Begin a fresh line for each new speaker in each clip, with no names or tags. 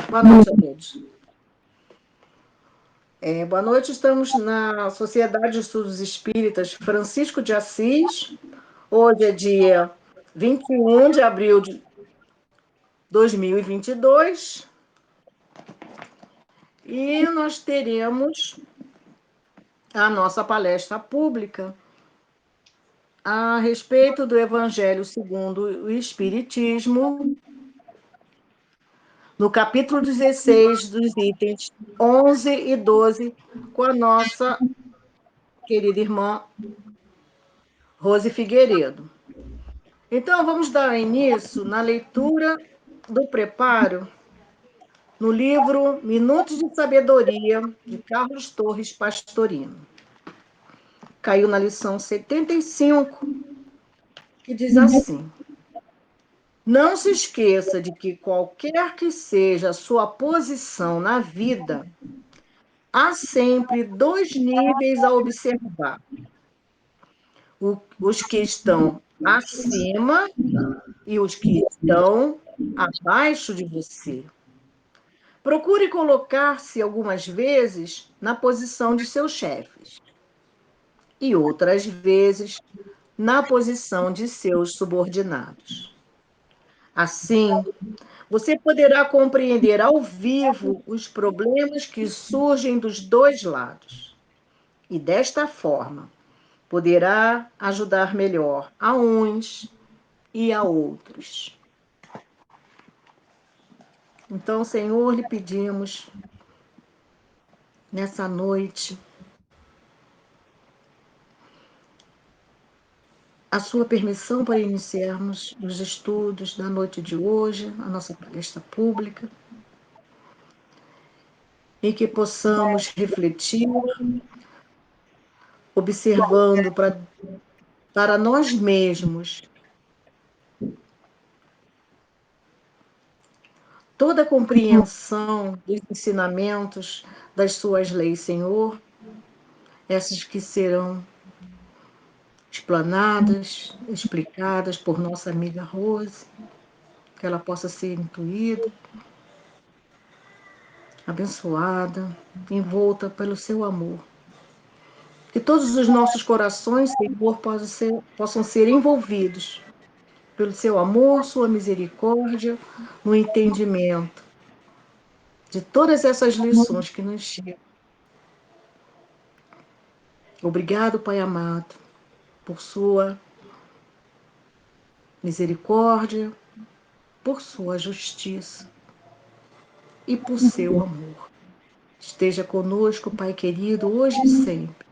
Boa noite a todos. Boa noite, estamos na Sociedade de Estudos Espíritas Francisco de Assis. Hoje é dia 21 de abril de 2022 e nós teremos a nossa palestra pública a respeito do Evangelho segundo o Espiritismo, no capítulo 16, dos itens 11 e 12, com a nossa querida irmã Rose Figueiredo. Então, vamos dar início na leitura do preparo no livro Minutos de Sabedoria, de Carlos Torres Pastorino. Caiu na lição 75, que diz assim: não se esqueça de que qualquer que seja a sua posição na vida, há sempre dois níveis a observar: os que estão acima e os que estão abaixo de você. Procure colocar-se algumas vezes na posição de seus chefes e outras vezes na posição de seus subordinados. Assim, você poderá compreender ao vivo os problemas que surgem dos dois lados e, desta forma, poderá ajudar melhor a uns e a outros. Então, Senhor, lhe pedimos nessa noite a sua permissão para iniciarmos os estudos da noite de hoje, a nossa palestra pública, e que possamos refletir, observando para nós mesmos toda a compreensão dos ensinamentos das suas leis, Senhor, essas que serão explanadas, explicadas por nossa amiga Rose, que ela possa ser intuída, abençoada, envolta pelo seu amor. Que todos os nossos corações, Senhor, possam ser envolvidos pelo seu amor, sua misericórdia, no entendimento de todas essas lições que nos chegam. Obrigado, Pai amado, por sua misericórdia, por sua justiça e por seu amor. Esteja conosco, Pai querido, hoje e sempre.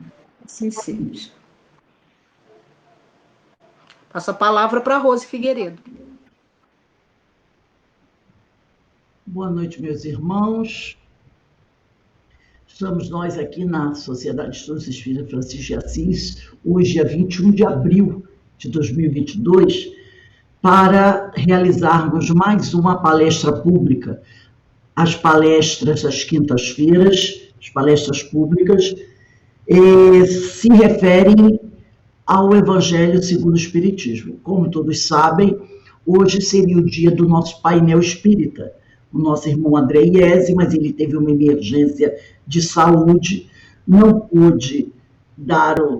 Assim seja. Passo a palavra para a Rose Figueiredo.
Boa noite, meus irmãos. Estamos nós aqui na Sociedade de Estudos Espíritas Francisco de Assis, hoje, dia 21 de abril de 2022, para realizarmos mais uma palestra pública. As palestras das quintas-feiras, as palestras públicas, se referem ao Evangelho segundo o Espiritismo. Como todos sabem, hoje seria o dia do nosso painel espírita. O nosso irmão André Iese, mas ele teve uma emergência de saúde, não pôde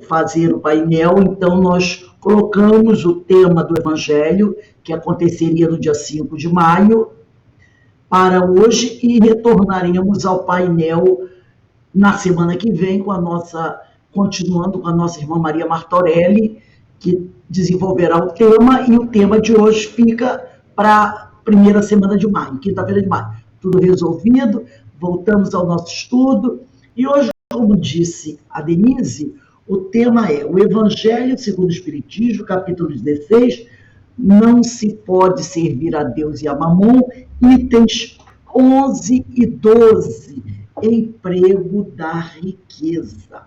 fazer o painel, então nós colocamos o tema do Evangelho, que aconteceria no dia 5 de maio, para hoje, e retornaremos ao painel na semana que vem, continuando com a nossa irmã Maria Martorelli, que desenvolverá o tema, e o tema de hoje fica para primeira semana de maio, quinta-feira de maio. Tudo resolvido, voltamos ao nosso estudo, e hoje, como disse a Denise, o tema é o Evangelho segundo o Espiritismo, capítulo 16, não se pode servir a Deus e a Mamon, itens 11 e 12, emprego da riqueza.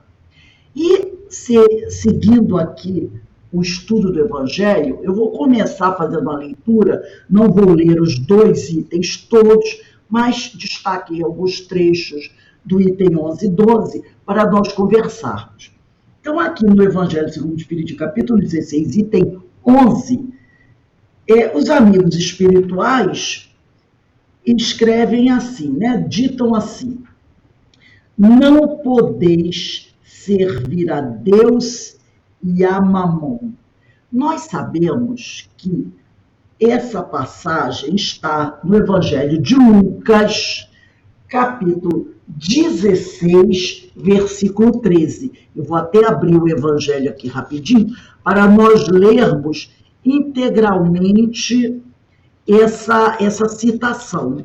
E seguindo aqui o estudo do Evangelho, eu vou começar fazendo a leitura, não vou ler os dois itens todos, mas destaquei alguns trechos do item 11 e 12 para nós conversarmos. Então, aqui no Evangelho segundo o Espiritismo, capítulo 16, item 11, os amigos espirituais, escrevem assim, né? Ditam assim: não podeis servir a Deus e a Mamon. Nós sabemos que essa passagem está no Evangelho de Lucas, capítulo 16, versículo 13. Eu vou até abrir o Evangelho aqui rapidinho, para nós lermos integralmente essa citação.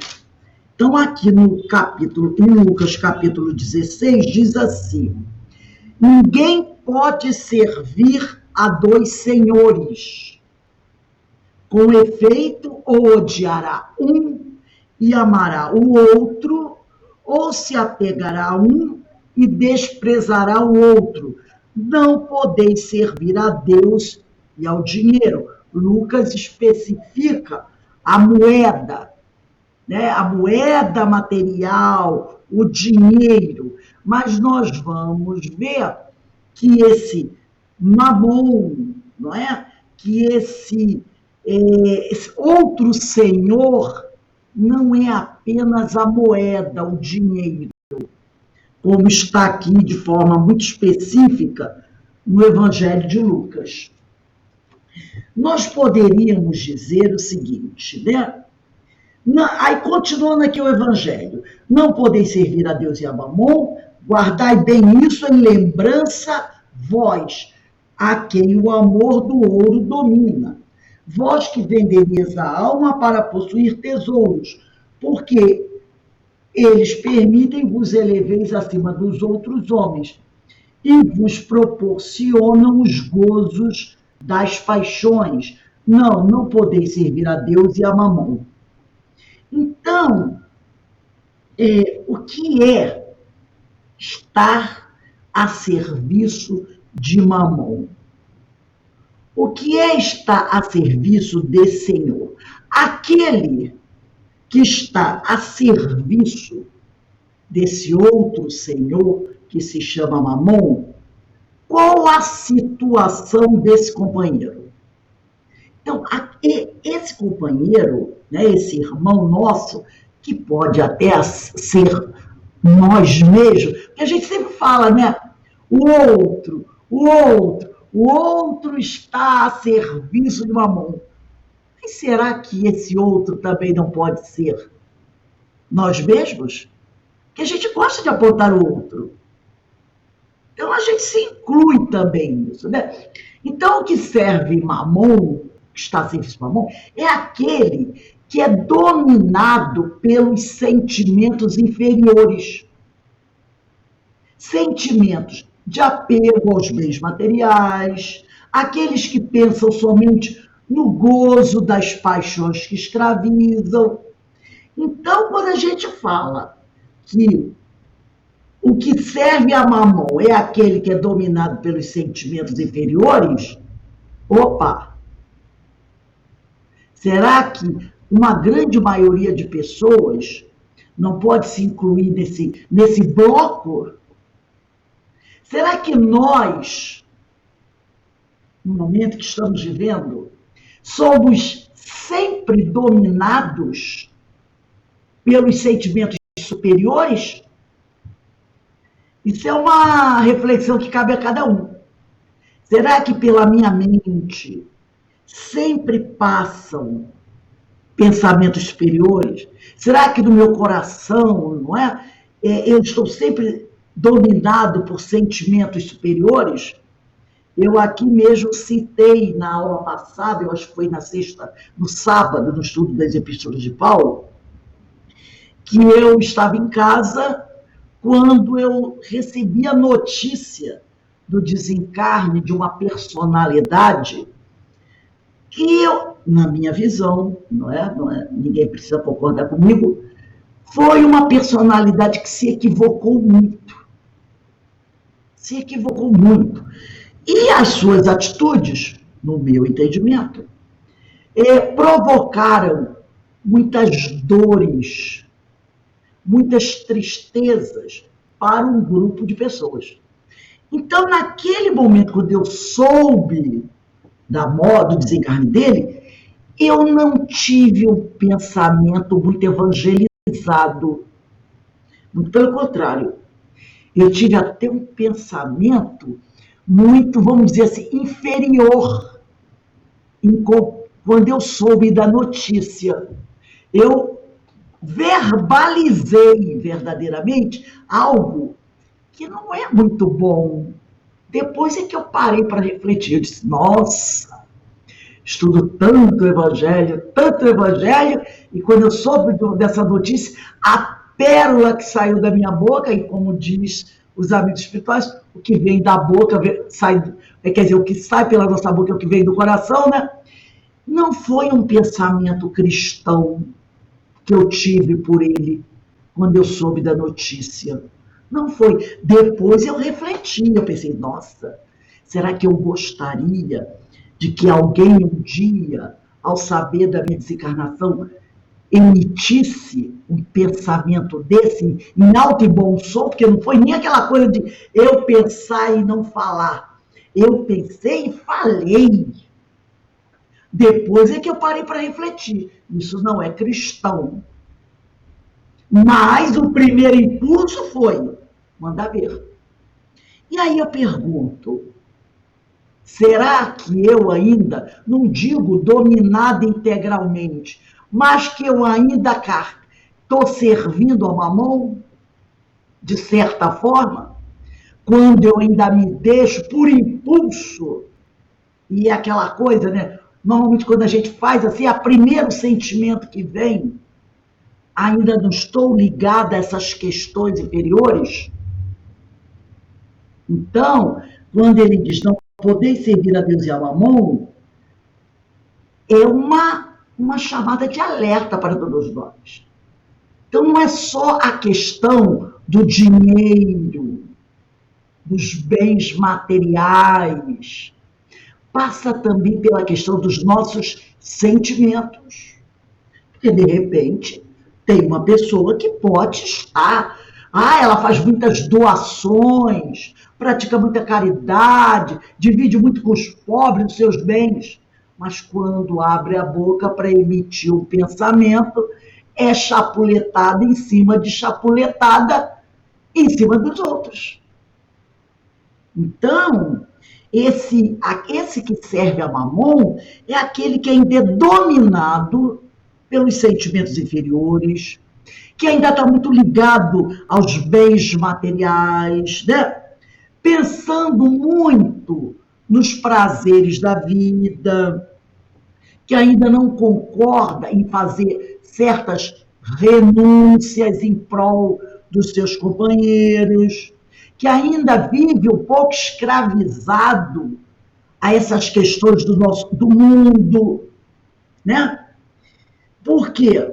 Então, aqui no capítulo, em Lucas, capítulo 16, diz assim: ninguém pode servir a dois senhores. Com efeito, ou odiará um e amará o outro, ou se apegará a um e desprezará o outro. Não podeis servir a Deus e ao dinheiro. Lucas especifica a moeda, né? A moeda material, o dinheiro. Mas nós vamos ver que esse mamon, não é? Que esse outro senhor não é apenas a moeda, o dinheiro, como está aqui de forma muito específica no Evangelho de Lucas. Nós poderíamos dizer o seguinte, né? Aí, continuando aqui o Evangelho: não podeis servir a Deus e a Mamon, guardai bem isso em lembrança, vós, a quem o amor do ouro domina. Vós que venderias a alma para possuir tesouros, porque eles permitem vos eleveis acima dos outros homens e vos proporcionam os gozos das paixões. Não podeis servir a Deus e a Mamon. Então, o que é estar a serviço de Mamon? O que é estar a serviço desse Senhor? Aquele que está a serviço desse outro Senhor, que se chama Mamon, qual a situação desse companheiro? Então, esse companheiro, né, esse irmão nosso, que pode até ser nós mesmos, porque a gente sempre fala, né? O outro está a serviço de Mamon. Mas será que esse outro também não pode ser nós mesmos? Que a gente gosta de apontar o outro. Então a gente se inclui também nisso, né? Então o que serve Mamon, que está a serviço de Mamon, é aquele que é dominado pelos sentimentos inferiores. Sentimentos de apego aos bens materiais, aqueles que pensam somente no gozo das paixões que escravizam. Então, quando a gente fala que o que serve a Mamon é aquele que é dominado pelos sentimentos inferiores, opa! Será que uma grande maioria de pessoas não pode se incluir nesse bloco? Será que nós, no momento que estamos vivendo, somos sempre dominados pelos sentimentos superiores? Isso é uma reflexão que cabe a cada um. Será que pela minha mente sempre passam pensamentos superiores? Será que no meu coração, não é? Eu estou sempre dominado por sentimentos superiores? Eu aqui mesmo citei na aula passada, eu acho que foi no sábado, no estudo das Epístolas de Paulo, que eu estava em casa quando eu recebi a notícia do desencarne de uma personalidade que eu, na minha visão, não é, ninguém precisa concordar comigo, foi uma personalidade que se equivocou muito. Se equivocou muito. E as suas atitudes, no meu entendimento, provocaram muitas dores, muitas tristezas para um grupo de pessoas. Então, naquele momento, quando eu soube do desencarne dele, Eu não tive um pensamento muito evangelizado. Muito pelo contrário. Eu tive até um pensamento muito, vamos dizer assim, inferior quando eu soube da notícia. Eu verbalizei verdadeiramente algo que não é muito bom. Depois é que eu parei para refletir. Eu disse, nossa, estudo tanto evangelho, e quando eu soube dessa notícia, a pérola que saiu da minha boca, e como diz os amigos espirituais, o que vem da boca sai, quer dizer, o que sai pela nossa boca é o que vem do coração, né? Não foi um pensamento cristão que eu tive por ele quando eu soube da notícia. Não foi. Depois eu refleti, eu pensei, nossa, será que eu gostaria de que alguém um dia, ao saber da minha desencarnação, emitisse um pensamento desse em alto e bom som, porque não foi nem aquela coisa de eu pensar e não falar. Eu pensei e falei. Depois é que eu parei para refletir. Isso não é cristão. Mas o primeiro impulso foi mandar ver. E aí eu pergunto, será que eu ainda, não digo dominada integralmente, mas que eu ainda estou servindo a Mamon, de certa forma, quando eu ainda me deixo por impulso, e é aquela coisa, né? Normalmente quando a gente faz assim, o primeiro sentimento que vem, ainda não estou ligada a essas questões inferiores. Então, quando ele diz não podeis servir a Deus e a Mamon, é uma chamada de alerta para todos nós. Então, não é só a questão do dinheiro, dos bens materiais, passa também pela questão dos nossos sentimentos. Porque, de repente, tem uma pessoa que pode estar, ela faz muitas doações, pratica muita caridade, divide muito com os pobres os seus bens, mas quando abre a boca para emitir um pensamento, é chapuletada em cima de chapuletada em cima dos outros. Então, esse que serve a Mamon é aquele que ainda é dominado pelos sentimentos inferiores, que ainda está muito ligado aos bens materiais, né? Pensando muito nos prazeres da vida, que ainda não concorda em fazer certas renúncias em prol dos seus companheiros, que ainda vive um pouco escravizado a essas questões do mundo, né? Por quê?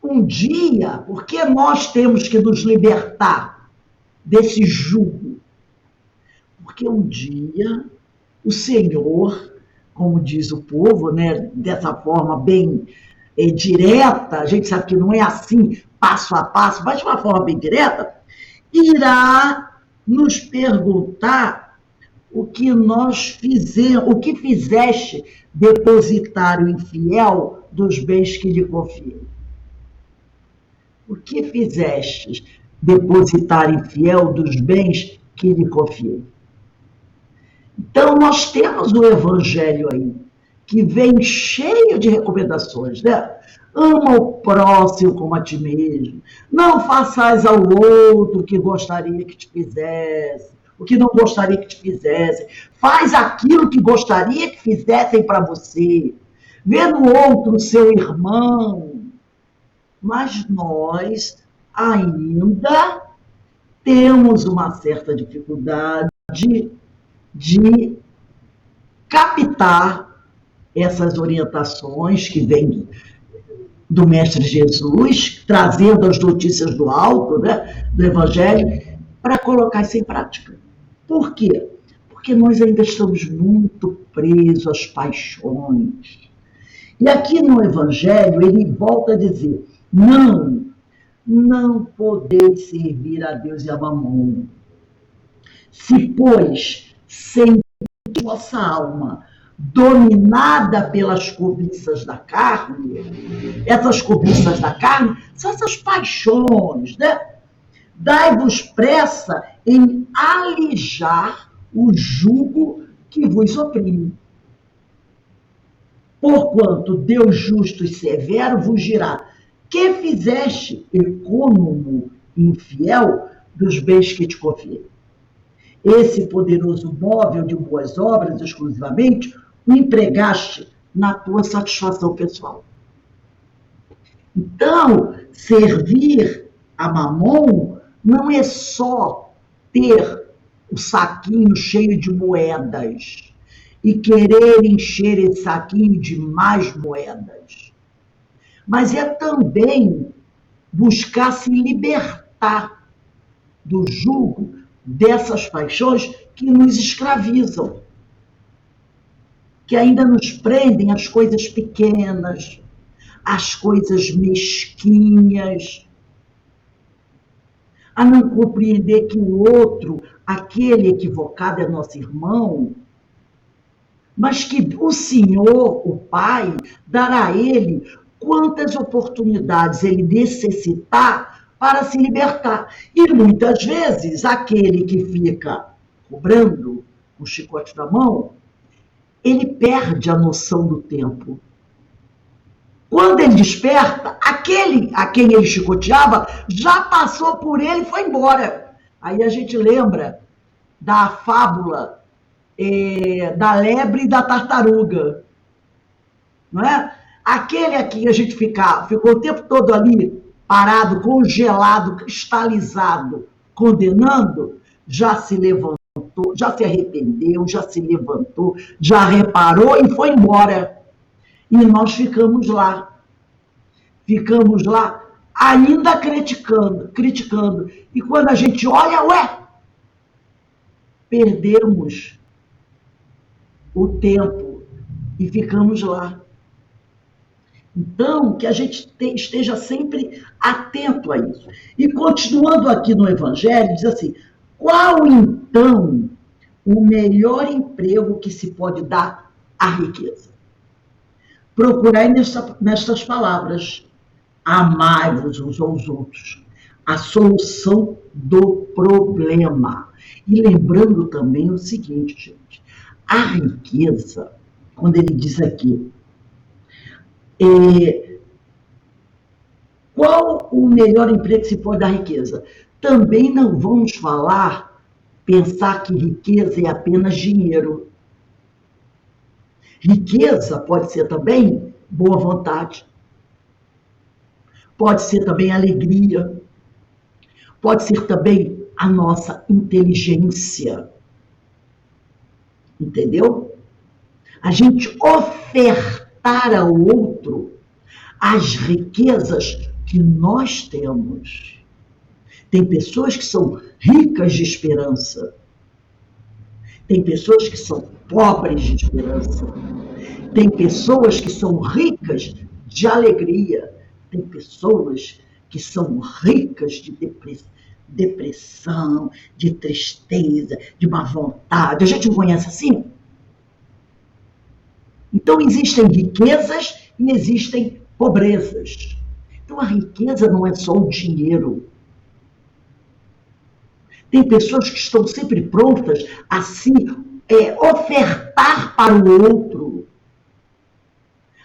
Um dia, porque nós temos que nos libertar desse jugo? Porque um dia o Senhor, como diz o povo, né, dessa forma bem direta, a gente sabe que não é assim, passo a passo, mas de uma forma bem direta, irá nos perguntar o que nós fizemos, o que fizeste, depositário infiel dos bens que lhe confiei. O que fizeste, depositário infiel dos bens que lhe confiei? Então, nós temos o Evangelho aí, que vem cheio de recomendações, né? Ama o próximo como a ti mesmo. Não façais ao outro o que gostaria que te fizesse, o que não gostaria que te fizessem. Faz aquilo que gostaria que fizessem para você. Vê no outro o seu irmão. Mas nós ainda temos uma certa dificuldade de captar essas orientações que vêm do Mestre Jesus, trazendo as notícias do alto, né, do Evangelho, para colocar isso em prática. Por quê? Porque nós ainda estamos muito presos às paixões. E aqui no Evangelho ele volta a dizer, não podeis servir a Deus e a Mamon. Se, pois, sente vossa alma dominada pelas cobiças da carne. Essas cobiças da carne são essas paixões, né? Dai-vos pressa em alijar o jugo que vos oprime. Porquanto Deus justo e severo vos dirá: que fizeste, econômico e infiel, dos bens que te confiei? Esse poderoso móvel de boas obras, exclusivamente, o empregaste na tua satisfação pessoal. Então, servir a Mamon não é só ter o saquinho cheio de moedas e querer encher esse saquinho de mais moedas, mas é também buscar se libertar do jugo dessas paixões que nos escravizam, que ainda nos prendem às coisas pequenas, às coisas mesquinhas, a não compreender que o outro, aquele equivocado, é nosso irmão, mas que o Senhor, o Pai, dará a ele quantas oportunidades ele necessitar para se libertar. E muitas vezes aquele que fica cobrando o chicote na mão, ele perde a noção do tempo. Quando ele desperta, aquele a quem ele chicoteava já passou por ele e foi embora. Aí a gente lembra da fábula da lebre e da tartaruga, não é? Aquele aqui a gente ficou o tempo todo ali parado, congelado, cristalizado, condenando, já se levantou, já se arrependeu, já se levantou, já reparou e foi embora. E nós ficamos lá ainda criticando. E quando a gente olha, perdemos o tempo e ficamos lá. Então, que a gente esteja sempre atento a isso. E continuando aqui no Evangelho, diz assim: qual então o melhor emprego que se pode dar à riqueza? Procurai nestas palavras: amai-vos uns aos outros. A solução do problema. E lembrando também o seguinte, gente: a riqueza, quando ele diz aqui, qual o melhor emprego que se pode dar à riqueza? Também não vamos pensar que riqueza é apenas dinheiro. Riqueza pode ser também boa vontade, pode ser também alegria, pode ser também a nossa inteligência. Entendeu? A gente ofertar ao outro as riquezas que nós temos. Tem pessoas que são ricas de esperança. Tem pessoas que são pobres de esperança. Tem pessoas que são ricas de alegria. Tem pessoas que são ricas de depressão, de tristeza, de má vontade. A gente não conhece assim? Então, existem riquezas e existem pobrezas. Então, a riqueza não é só o dinheiro. Tem pessoas que estão sempre prontas a se ofertar para o outro,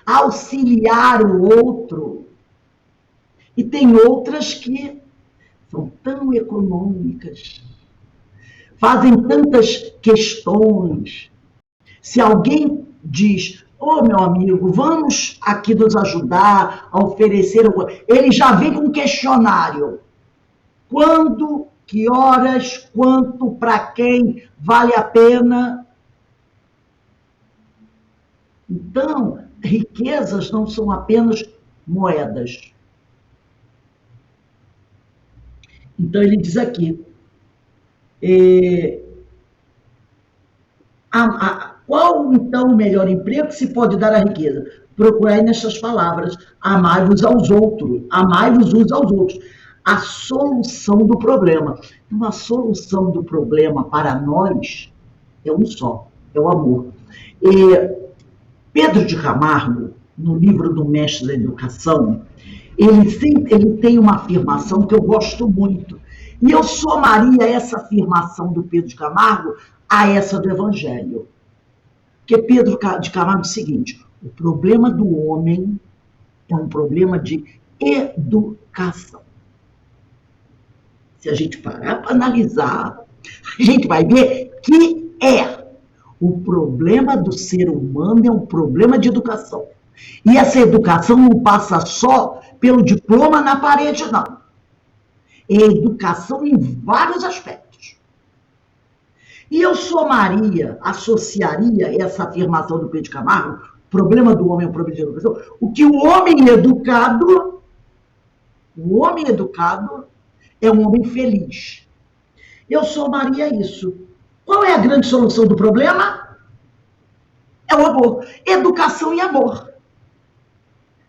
auxiliar o outro. E tem outras que são tão econômicas, fazem tantas questões. Se alguém diz: meu amigo, vamos aqui nos ajudar a oferecer, ele já vem com um questionário. Quando, que horas, quanto, para quem, vale a pena? Então, riquezas não são apenas moedas. Então, ele diz aqui, qual, então, o melhor emprego que se pode dar à riqueza? Procurai nestas palavras: amai-vos aos outros, amai-vos uns aos outros. A solução do problema. Uma solução do problema para nós é um só, é o amor. Pedro de Camargo, no livro do Mestre da Educação, ele tem uma afirmação que eu gosto muito. E eu somaria essa afirmação do Pedro de Camargo a essa do Evangelho. Porque Pedro de Camargo diz o seguinte: o problema do homem é um problema de educação. Se a gente parar para analisar, a gente vai ver que o problema do ser humano é um problema de educação. E essa educação não passa só pelo diploma na parede, não. É educação em vários aspectos. E eu associaria essa afirmação do Pedro de Camargo, o problema do homem é um problema de educação, o que o homem educado é um homem feliz. Eu somaria isso. Qual é a grande solução do problema? É o amor. Educação e amor.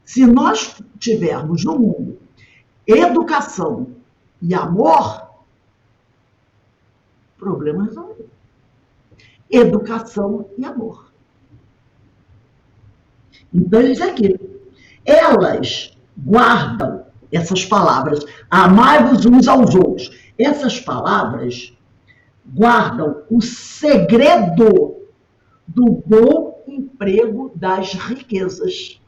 Se nós tivermos no mundo educação e amor, problema resolvido. Educação e amor. Então, ele diz aqui, elas guardam essas palavras, amai-vos uns aos outros. Essas palavras guardam o segredo do bom emprego das riquezas.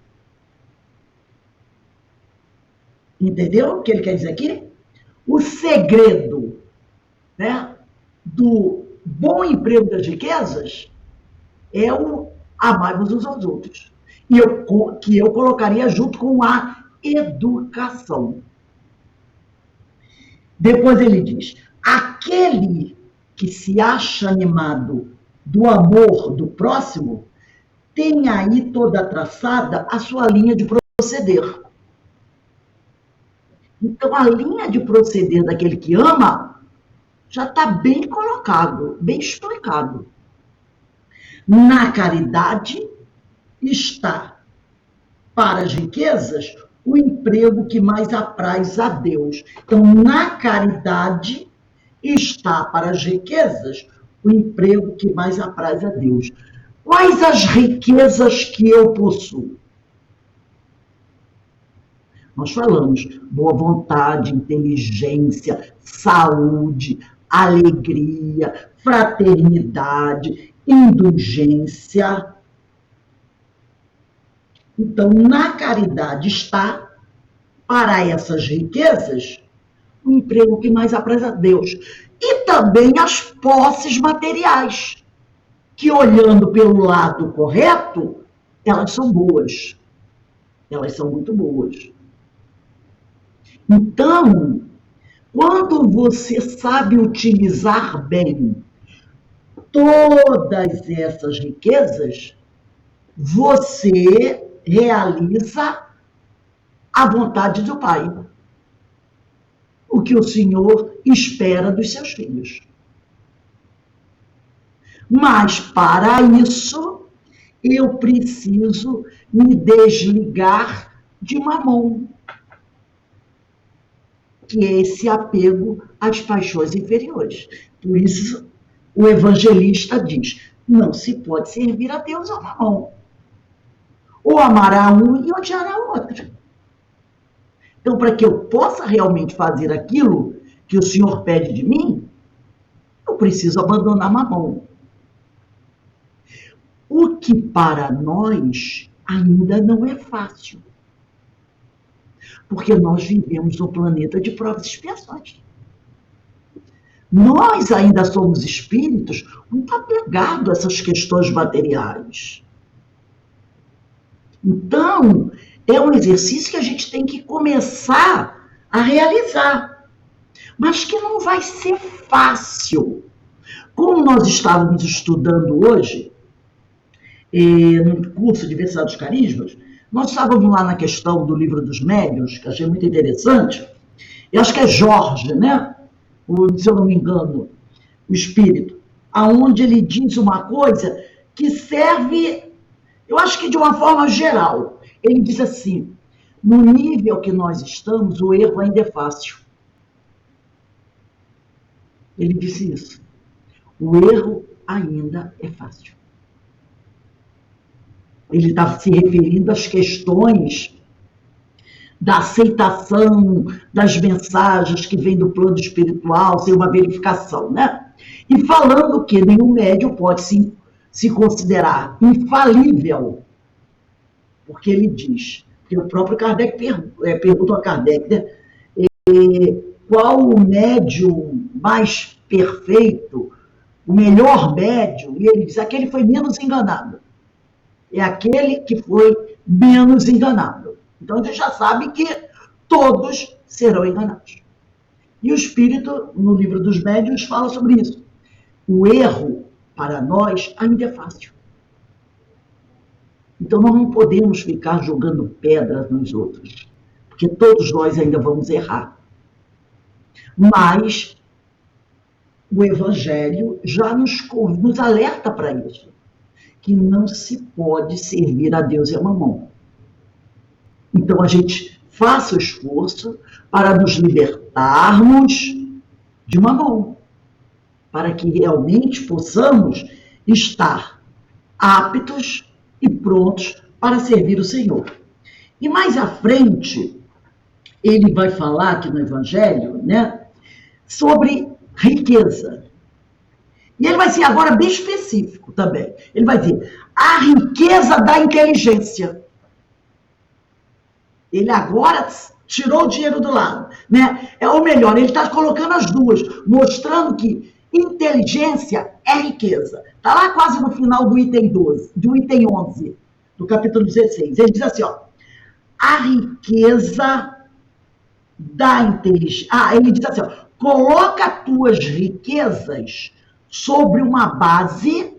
Entendeu o que ele quer dizer aqui? O segredo, né, do bom emprego das riquezas é o amar-vos uns aos outros. Que eu colocaria junto com a educação. Depois ele diz, aquele que se acha animado do amor do próximo tem aí toda traçada a sua linha de proceder. Então, a linha de proceder daquele que ama já está bem colocado, bem explicado. Na caridade está, para as riquezas, o emprego que mais apraz a Deus. Então, na caridade está, para as riquezas, o emprego que mais apraz a Deus. Quais as riquezas que eu possuo? Nós falamos boa vontade, inteligência, saúde, alegria, fraternidade, indulgência. Então, na caridade está, para essas riquezas, o emprego que mais apraz a Deus. E também as posses materiais, que olhando pelo lado correto, elas são boas. Elas são muito boas. Então, quando você sabe utilizar bem todas essas riquezas, você realiza a vontade do Pai. O que o Senhor espera dos seus filhos. Mas, para isso, eu preciso me desligar de Mamon, que é esse apego às paixões inferiores. Por isso, o evangelista diz, não se pode servir a Deus ou Mamon. Ou amará um e odiará o outro. Então, para que eu possa realmente fazer aquilo que o Senhor pede de mim, eu preciso abandonar Mamon. O que para nós ainda não é fácil. Porque nós vivemos no planeta de provas e expiações. Nós ainda somos espíritos muito apegados a essas questões materiais. Então, é um exercício que a gente tem que começar a realizar, mas que não vai ser fácil. Como nós estávamos estudando hoje, no curso Diversidade dos Carismas, nós estávamos lá na questão do livro dos médiuns, que achei muito interessante. Eu acho que é Jorge, né? Se eu não me engano, o espírito, aonde ele diz uma coisa que serve, eu acho que de uma forma geral. Ele diz assim, no nível que nós estamos, o erro ainda é fácil. Ele disse isso. O erro ainda é fácil. Ele está se referindo às questões da aceitação das mensagens que vêm do plano espiritual, sem uma verificação, né? E falando que nenhum médium pode se considerar infalível, porque ele diz, que o próprio Kardec pergunta a Kardec, né? Qual o médium mais perfeito, o melhor médium? E ele diz, aquele foi menos enganado. É aquele que foi menos enganado. Então a gente já sabe que todos serão enganados. E o Espírito, no livro dos médiuns, fala sobre isso. O erro, para nós, ainda é fácil. Então nós não podemos ficar jogando pedras nos outros, porque todos nós ainda vamos errar. Mas o Evangelho já nos alerta para isso, que não se pode servir a Deus e a Mamon. Então a gente faça o esforço para nos libertarmos de Mamon, para que realmente possamos estar aptos e prontos para servir o Senhor. E mais à frente, ele vai falar aqui no Evangelho, né, sobre riqueza. E ele vai ser agora bem específico também. Ele vai dizer, a riqueza da inteligência. Ele agora tirou o dinheiro do lado, né? Ou melhor, ele está colocando as duas, mostrando que inteligência é riqueza. Está lá quase no final do item 12, do item 11, do capítulo 16. Ele diz assim, ó, a riqueza da inteligência. Ele diz assim, ó, coloca as tuas riquezas sobre uma base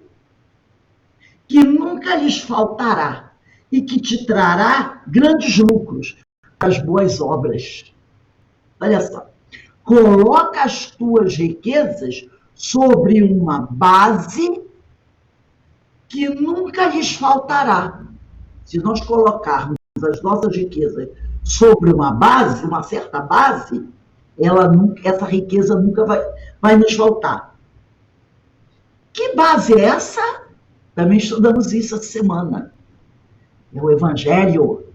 que nunca lhes faltará e que te trará grandes lucros, as boas obras. Olha só, coloca as tuas riquezas sobre uma base que nunca lhes faltará. Se nós colocarmos as nossas riquezas sobre uma base, uma certa base, essa riqueza nunca vai nos faltar. Que base é essa? Também estudamos isso essa semana. É o Evangelho.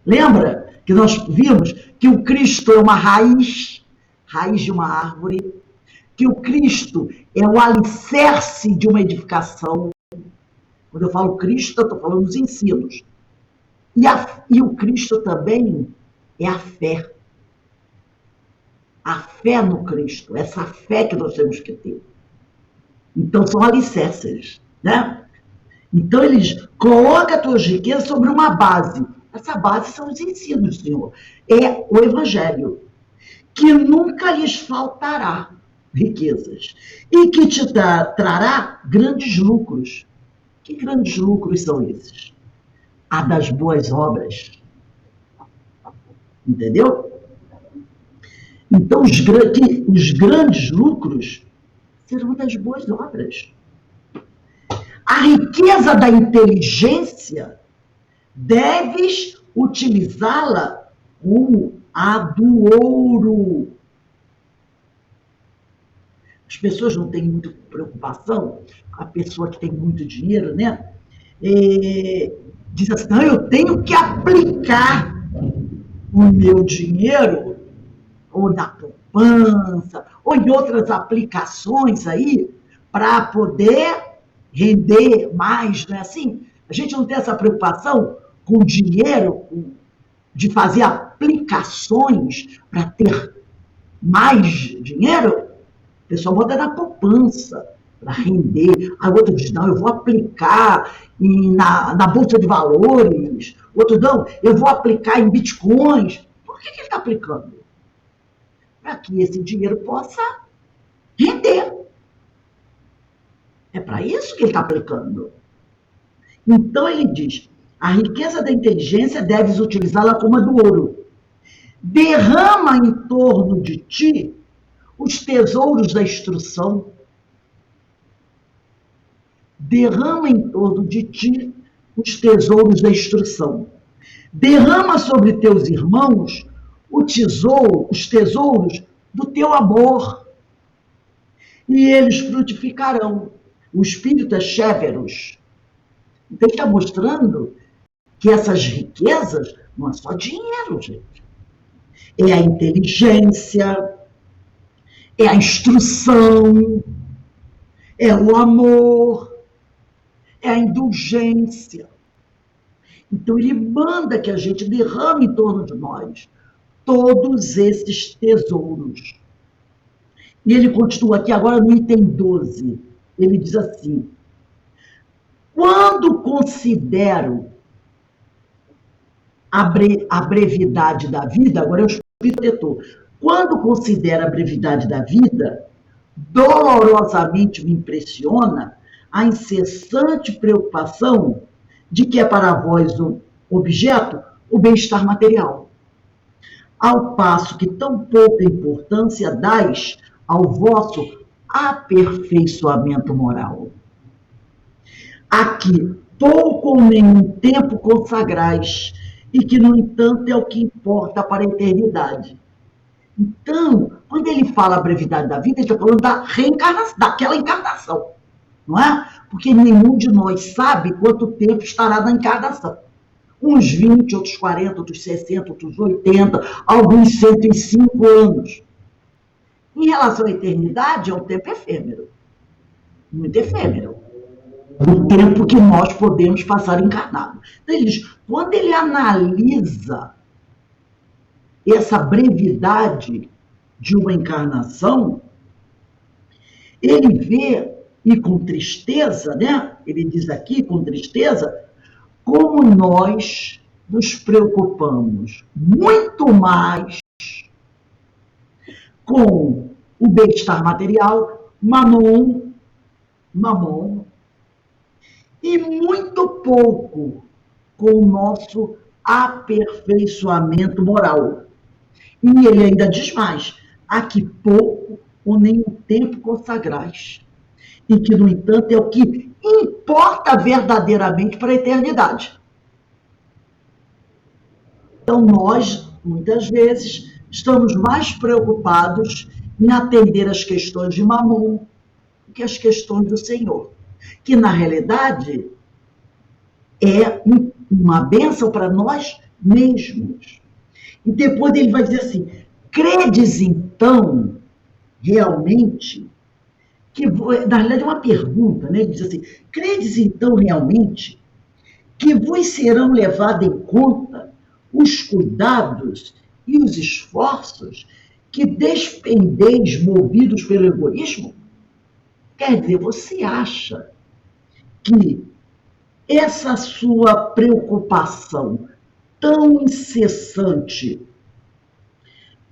Lembra que nós vimos que o Cristo é uma raiz de uma árvore, que o Cristo é o alicerce de uma edificação. Quando eu falo Cristo, eu estou falando dos ensinos. E o Cristo também é a fé. A fé no Cristo, essa fé que nós temos que ter. Então são alicerces, né? Então eles colocam as tuas riquezas sobre uma base. Essa base são os ensinos do Senhor. É o Evangelho. Que nunca lhes faltará riquezas. E que te trará grandes lucros. Que grandes lucros são esses? A das boas obras. Entendeu? Então os grandes lucros serão das boas obras. A riqueza da inteligência, deves utilizá-la como a do ouro. As pessoas não têm muita preocupação, a pessoa que tem muito dinheiro, né? Diz assim, não, eu tenho que aplicar o meu dinheiro, ou na poupança, ou em outras aplicações aí, para poder render mais, não é assim? A gente não tem essa preocupação com o dinheiro, de fazer aplicações para ter mais dinheiro. O pessoal bota na poupança para render. Aí o outro diz, não, eu vou aplicar na Bolsa de Valores. O outro, não, eu vou aplicar em bitcoins. Por que ele está aplicando? Para que esse dinheiro possa render. É para isso que ele está aplicando. Então ele diz, a riqueza da inteligência deves utilizá-la como a do ouro. Derrama em torno de ti os tesouros da instrução. Derrama em torno de ti os tesouros da instrução. Derrama sobre teus irmãos os tesouros do teu amor. E eles frutificarão. O espírito é Chéveros. Então, ele está mostrando que essas riquezas não é só dinheiro, gente. É a inteligência, é a instrução, é o amor, é a indulgência. Então, ele manda que a gente derrame em torno de nós todos esses tesouros. E ele continua aqui agora no item 12. Ele diz assim: quando considero a brevidade da vida, agora é o Espírito Protetor, quando considero a brevidade da vida, dolorosamente me impressiona a incessante preocupação de que é para vós o objeto o bem-estar material, ao passo que tão pouca importância dais ao vosso aperfeiçoamento moral. Aqui pouco ou nenhum tempo consagrais, e que, no entanto, é o que importa para a eternidade. Então, quando ele fala a brevidade da vida, ele está falando da reencarnação, daquela encarnação, não é? Porque nenhum de nós sabe quanto tempo estará na encarnação. Uns 20, outros 40, outros 60, outros 80, alguns 105 anos. Em relação à eternidade, é um tempo efêmero, muito efêmero. O tempo que nós podemos passar encarnado. Então, ele diz, quando ele analisa essa brevidade de uma encarnação, ele vê, e com tristeza, né? Ele diz aqui, com tristeza, como nós nos preocupamos muito mais com o bem-estar material, mamon, e muito pouco com o nosso aperfeiçoamento moral. E ele ainda diz mais, aqui pouco ou nenhum tempo consagrais, e que, no entanto, é o que importa verdadeiramente para a eternidade. Então, nós, muitas vezes, estamos mais preocupados em atender as questões de mamon do que as questões do Senhor, que, na realidade, é uma bênção para nós mesmos. E depois ele vai dizer assim, credes, então, realmente, que, na realidade, é uma pergunta, né? Ele diz assim, credes, então, realmente, que vos serão levados em conta os cuidados e os esforços que despendeis movidos pelo egoísmo? Quer dizer, você acha que essa sua preocupação tão incessante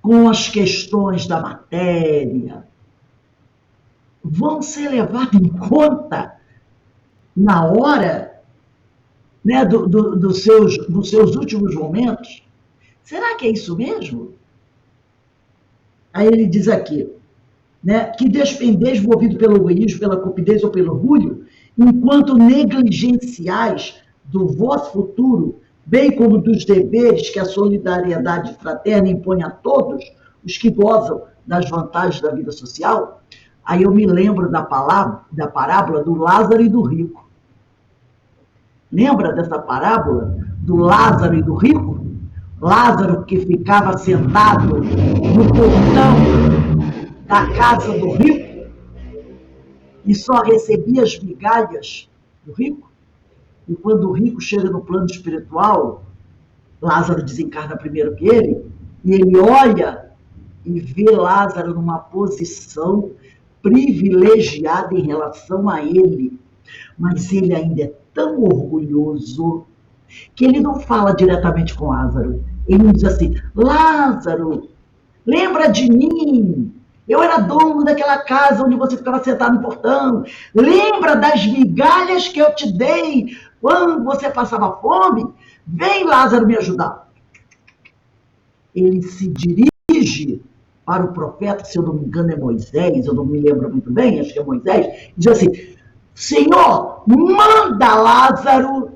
com as questões da matéria vão ser levadas em conta na hora, né, dos seus últimos momentos? Será que é isso mesmo? Aí ele diz aqui, né, que despendeis movido pelo egoísmo, pela cupidez ou pelo orgulho, enquanto negligenciais do vosso futuro, bem como dos deveres que a solidariedade fraterna impõe a todos os que gozam das vantagens da vida social. Aí eu me lembro da parábola do Lázaro e do rico. Lembra dessa parábola do Lázaro e do rico? Lázaro que ficava sentado no portão da casa do rico e só recebia as migalhas do rico. E quando o rico chega no plano espiritual, Lázaro desencarna primeiro que ele, e ele olha e vê Lázaro numa posição privilegiada em relação a ele. Mas ele ainda é tão orgulhoso que ele não fala diretamente com Lázaro. Ele diz assim, Lázaro, lembra de mim? Eu era dono daquela casa onde você ficava sentado no portão. Lembra das migalhas que eu te dei quando você passava fome? Vem, Lázaro, me ajudar. Ele se dirige para o profeta, se eu não me engano é Moisés, eu não me lembro muito bem, acho que é Moisés, e diz assim, Senhor, manda Lázaro,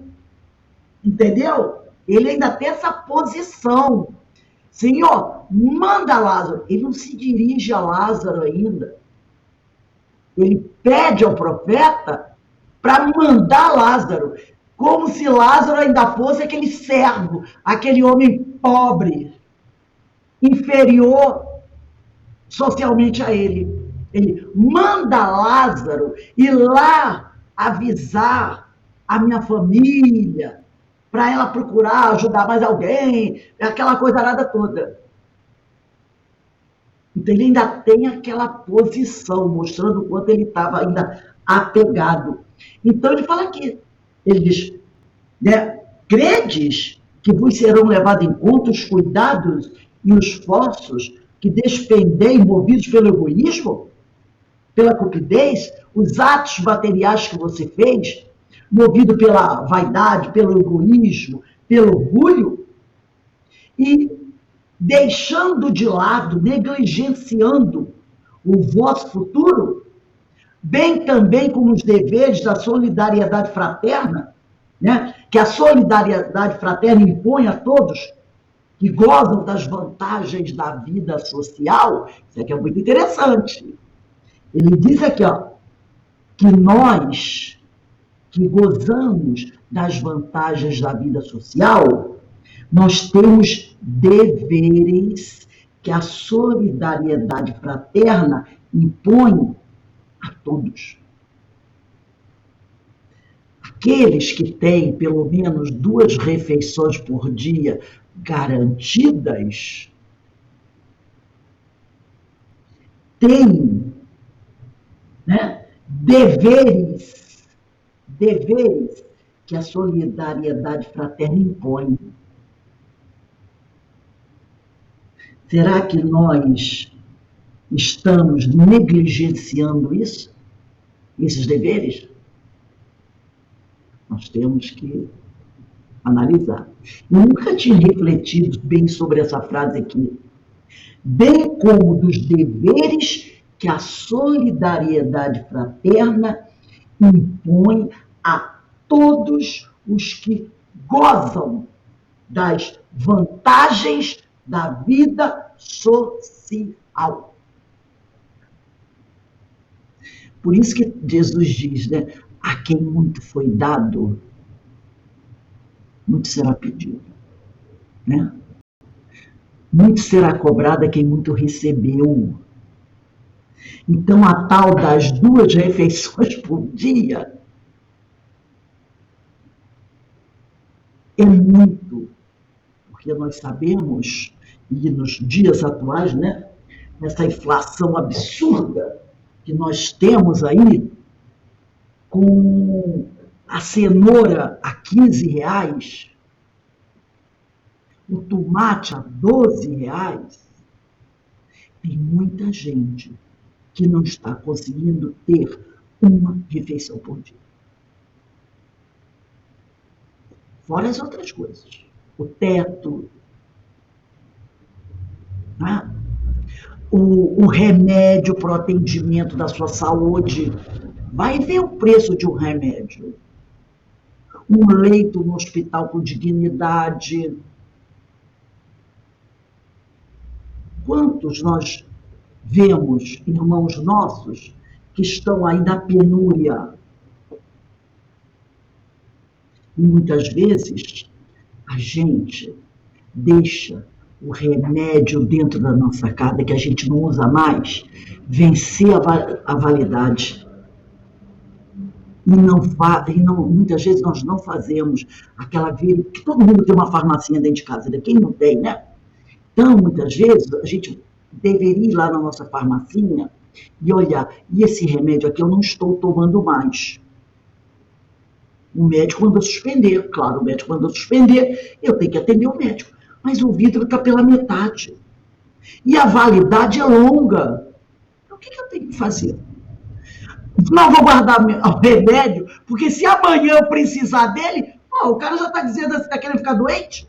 entendeu? Ele ainda tem essa posição. Senhor, manda Lázaro. Ele não se dirige a Lázaro ainda. Ele pede ao profeta para mandar Lázaro. como se Lázaro ainda fosse aquele servo, aquele homem pobre, inferior socialmente a ele. Ele manda Lázaro ir lá avisar a minha família, para ela procurar ajudar mais alguém, aquela coisa nada toda. Então ele ainda tem aquela posição, mostrando o quanto ele estava ainda apegado. Então ele fala aqui, ele diz, né, credes que vos serão levados em conta os cuidados e os esforços que despendem movidos pelo egoísmo, pela cupidez, os atos materiais que você fez, movido pela vaidade, pelo egoísmo, pelo orgulho, e deixando de lado, negligenciando o vosso futuro, bem também como os deveres da solidariedade fraterna, né? Que a solidariedade fraterna impõe a todos que gozam das vantagens da vida social. Isso aqui é muito interessante. Ele diz aqui, ó, que nós que gozamos das vantagens da vida social, nós temos deveres que a solidariedade fraterna impõe a todos. Aqueles que têm pelo menos 2 refeições por dia garantidas, têm, né, deveres que a solidariedade fraterna impõe. Será que nós estamos negligenciando isso? Esses deveres? Nós temos que analisar. Eu nunca tinha refletido bem sobre essa frase aqui. Bem como dos deveres que a solidariedade fraterna impõe a todos os que gozam das vantagens da vida social. Por isso que Jesus diz, né? A quem muito foi dado, muito será pedido, né? Muito será cobrado a quem muito recebeu. Então, a tal das 2 refeições por dia é muito, porque nós sabemos, e nos dias atuais, né, nessa inflação absurda que nós temos aí, com a cenoura a R$15, o tomate a R$12, tem muita gente que não está conseguindo ter uma refeição por dia. Fora as outras coisas. O teto, né? O remédio para o atendimento da sua saúde. Vai ver o preço de um remédio. Um leito no hospital com dignidade. Quantos nós vemos irmãos nossos que estão aí na penúria? E muitas vezes a gente deixa o remédio dentro da nossa casa, que a gente não usa mais, vencer a validade. E muitas vezes nós não fazemos aquela vida, que todo mundo tem uma farmacinha dentro de casa, né? Quem não tem, né? Então, muitas vezes, a gente deveria ir lá na nossa farmacinha e olhar, e esse remédio aqui eu não estou tomando mais. O médico mandou suspender, claro, o médico mandou suspender, eu tenho que atender o médico. Mas o vidro está pela metade. E a validade é longa. Então, o que eu tenho que fazer? Não vou guardar o remédio, porque se amanhã eu precisar dele, o cara já está dizendo assim, está querendo ficar doente?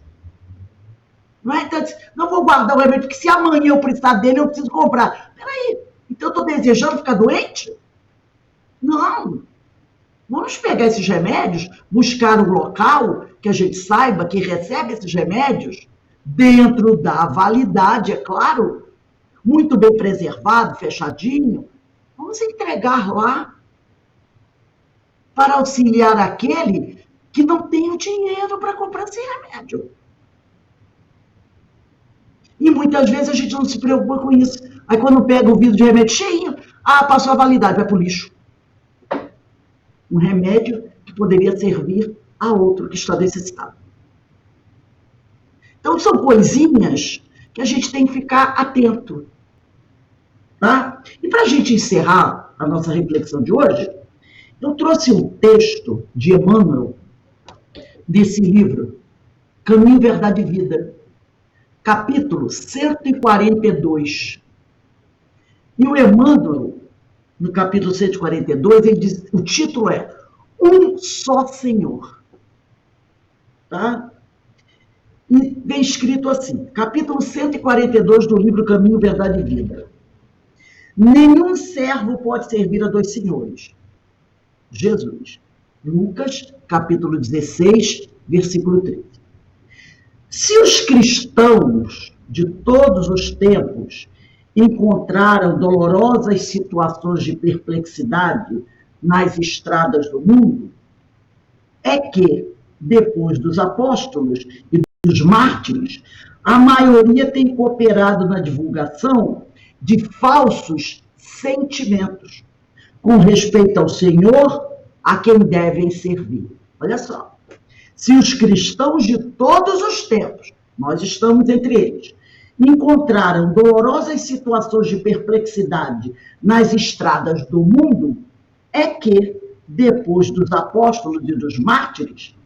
Não é? Então, não vou guardar o remédio, porque se amanhã eu precisar dele, eu preciso comprar. Peraí, então eu estou desejando ficar doente? Não. Vamos pegar esses remédios, buscar um local que a gente saiba que recebe esses remédios, dentro da validade, é claro, muito bem preservado, fechadinho. Vamos entregar lá para auxiliar aquele que não tem o dinheiro para comprar esse remédio. E muitas vezes a gente não se preocupa com isso. Aí quando pega o vidro de remédio cheinho, passou a validade, vai para o lixo. Um remédio que poderia servir a outro que está necessitado. Então são coisinhas que a gente tem que ficar atento. Tá? E para a gente encerrar a nossa reflexão de hoje, eu trouxe um texto de Emmanuel, desse livro, Caminho, Verdade e Vida, capítulo 142. E o Emmanuel, no capítulo 142, ele diz, o título é Um Só Senhor. Tá? E vem escrito assim, capítulo 142 do livro Caminho, Verdade e Vida. Nenhum servo pode servir a dois senhores. Jesus. Lucas, capítulo 16, versículo 13. Se os cristãos de todos os tempos encontraram dolorosas situações de perplexidade nas estradas do mundo, é que, depois dos apóstolos e dos mártires, a maioria tem cooperado na divulgação de falsos sentimentos com respeito ao Senhor a quem devem servir. Olha só, se os cristãos de todos os tempos, nós estamos entre eles, encontraram dolorosas situações de perplexidade nas estradas do mundo, é que, depois dos apóstolos e dos mártires,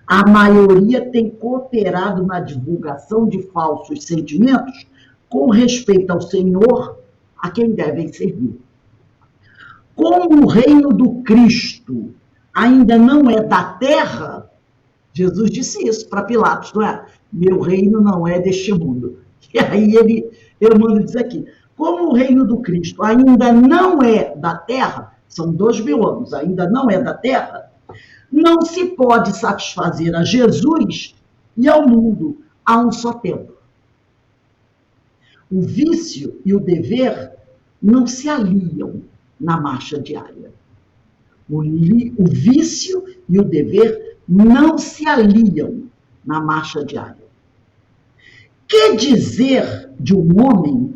a maioria tem cooperado na divulgação de falsos sentimentos com respeito ao Senhor a quem devem servir. Como o reino do Cristo ainda não é da terra, Jesus disse isso para Pilatos, não é? Meu reino não é deste mundo. E aí eu mando dizer aqui, como o reino do Cristo ainda não é da terra, são 2000 anos, ainda não é da terra, não se pode satisfazer a Jesus e ao mundo a um só tempo. O vício e o dever não se aliam na marcha diária. O vício e o dever não se aliam na marcha diária. Que dizer de um homem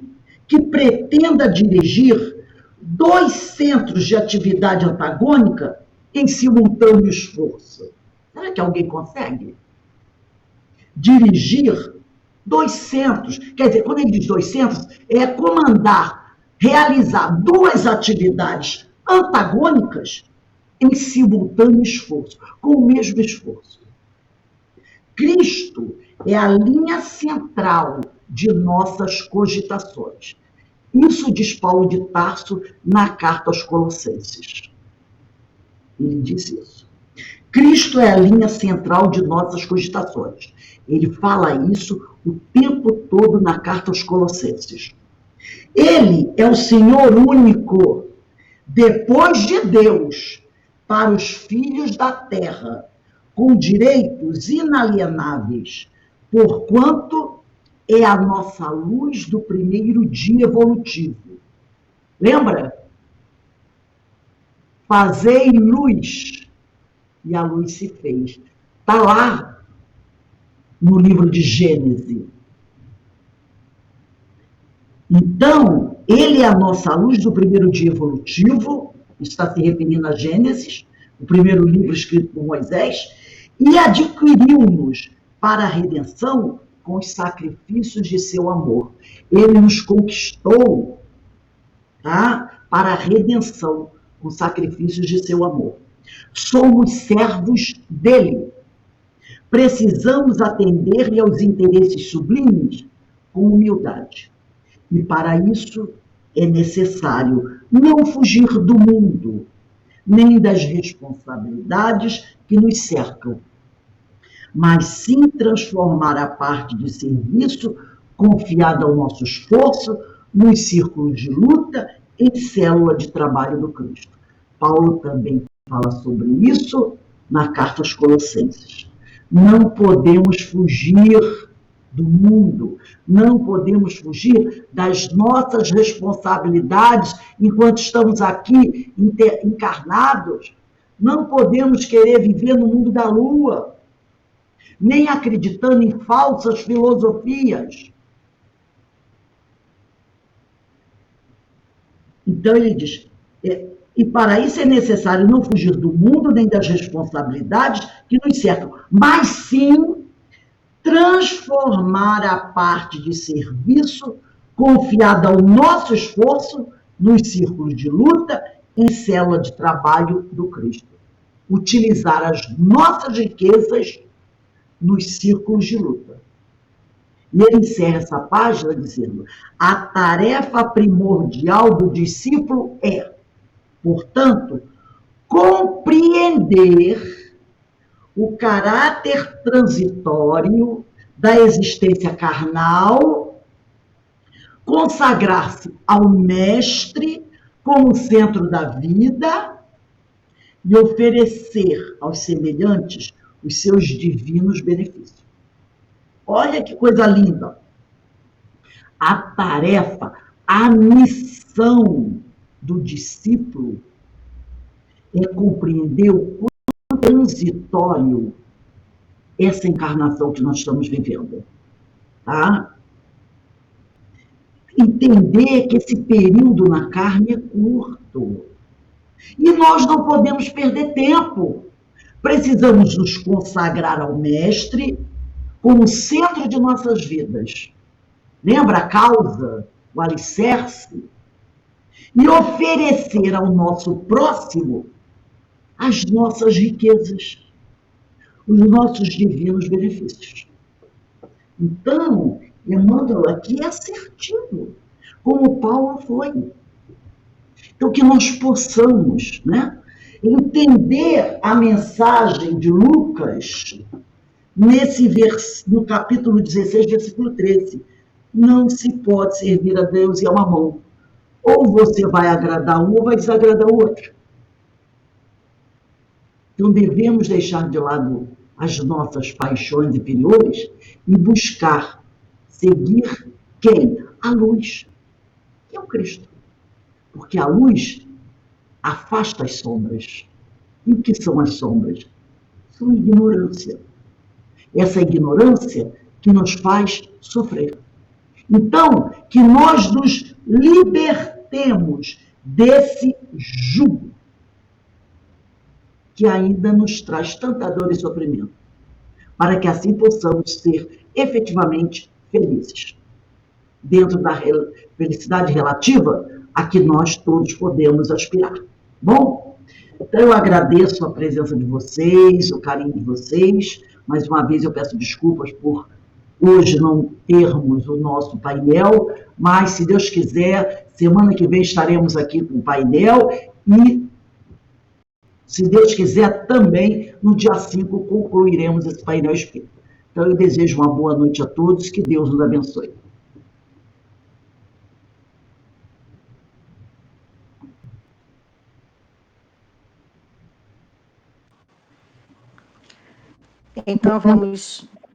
que pretenda dirigir 2 centros de atividade antagônica em simultâneo esforço? Será que alguém consegue? Dirigir 2 centros, quer dizer, quando ele diz 2 centros, é comandar, realizar 2 atividades antagônicas em simultâneo esforço, com o mesmo esforço. Cristo é a linha central de nossas cogitações. Isso diz Paulo de Tarso na carta aos Colossenses. Ele diz isso. Cristo é a linha central de nossas cogitações. Ele fala isso o tempo todo na carta aos Colossenses. Ele é o Senhor único, depois de Deus, para os filhos da terra, com direitos inalienáveis, porquanto é a nossa luz do primeiro dia evolutivo. Lembra? Fazei luz, e a luz se fez. Está lá no livro de Gênesis. Então, ele é a nossa luz do primeiro dia evolutivo, está se referindo a Gênesis, o primeiro livro escrito por Moisés, e adquiriu-nos para a redenção com os sacrifícios de seu amor. Ele nos conquistou, tá? Para a redenção com sacrifícios de seu amor. Somos servos dele. Precisamos atender-lhe aos interesses sublimes com humildade. E para isso é necessário não fugir do mundo, nem das responsabilidades que nos cercam, mas sim transformar a parte de serviço confiada ao nosso esforço nos círculos de luta em célula de trabalho do Cristo. Paulo também fala sobre isso na carta aos Colossenses. Não podemos fugir do mundo, não podemos fugir das nossas responsabilidades enquanto estamos aqui encarnados, Não podemos querer viver no mundo da lua, nem acreditando em falsas filosofias. Então ele diz, e para isso é necessário não fugir do mundo nem das responsabilidades que nos cercam, mas sim transformar a parte de serviço confiada ao nosso esforço nos círculos de luta em célula de trabalho do Cristo. Utilizar as nossas riquezas nos círculos de luta. E ele encerra essa página dizendo: a tarefa primordial do discípulo é, portanto, compreender o caráter transitório da existência carnal, consagrar-se ao Mestre como centro da vida e oferecer aos semelhantes os seus divinos benefícios. Olha que coisa linda! A tarefa, a missão do discípulo é compreender o quão transitório essa encarnação que nós estamos vivendo. Tá? Entender que esse período na carne é curto. E nós não podemos perder tempo. Precisamos nos consagrar ao Mestre como centro de nossas vidas. Lembra a causa, o alicerce? E oferecer ao nosso próximo as nossas riquezas, os nossos divinos benefícios. Então, Emmanuel aqui é assertivo, como Paulo foi. Então, que nós possamos, né, entender a mensagem de Lucas no capítulo 16, versículo 13. Não se pode servir a Deus e a mamão. Ou você vai agradar um ou vai desagradar o outro. Então, devemos deixar de lado as nossas paixões inferiores e buscar seguir quem? A luz, que é o Cristo. Porque a luz afasta as sombras. E o que são as sombras? São a ignorância. Essa ignorância que nos faz sofrer. Então, que nós nos libertemos desse jugo que ainda nos traz tanta dor e sofrimento, para que assim possamos ser efetivamente felizes, dentro da felicidade relativa a que nós todos podemos aspirar. Bom, então eu agradeço a presença de vocês, o carinho de vocês. Mais uma vez eu peço desculpas por hoje não termos o nosso painel, mas se Deus quiser, semana que vem estaremos aqui com o painel e, se Deus quiser, também no dia 5 concluiremos esse painel espírita. Então eu desejo uma boa noite a todos, que Deus nos abençoe.
Então, vamos